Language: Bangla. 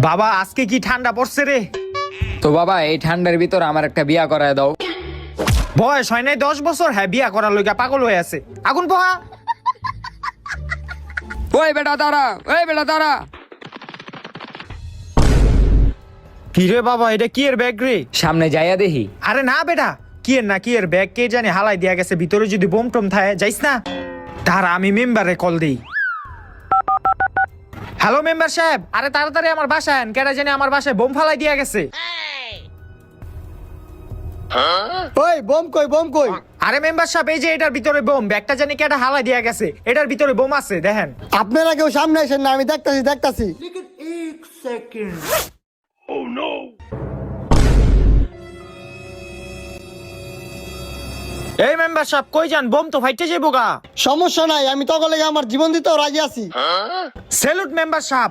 বাবা আজকে কি ঠান্ডা পড়ছে রে। তো বাবা এই ঠান্ডার ভিতর আমার একটা বিয়া করায় দাও। বয়স হয় নাই 10 বছর, হ্যাঁ বিয়া করার লইগা পাগল হয়ে আছে। আগুন পোহা। ওই বেটা দাঁড়া, ওই বেটা দাঁড়া। কি রে বাবা, এটা কি এর ব্যাগ রে? সামনে যাইয়া দেখি। আরে না বেটা, কি এর না কি এর ব্যাগ, কে জানে হালাই দিয়া গেছে। ভিতরে যদি বোম টোম থাকে যাইস না। তার আমি মেম্বারে কল দেই। হ্যালো মেম্বার সাহেব, আরে তাড়াতাড়ি আমার বাসায় আন, কেডা জানে আমার বাসায় বোম ফালাই দিয়া গেছে। ওই বোম কই, বোম কই? আরে মেম্বার সাহেব, এই যে এটার ভিতরে বোম, ব্যাগটা জানি কেডা হালাই দিয়া গেছে। এটার ভিতরে বোম আছে দেখেন। আপনারা কেউ সামনে আসেন না, আমি দেখতাছি। এই মেম্বার সাহেব কই যান, বোম তো ফাইটে যাইবো গা। সমস্যা নাই, আমি তখন লেগে আমার জীবন দিতেও রাজি আছি। স্যালুট মেম্বার সাহেব।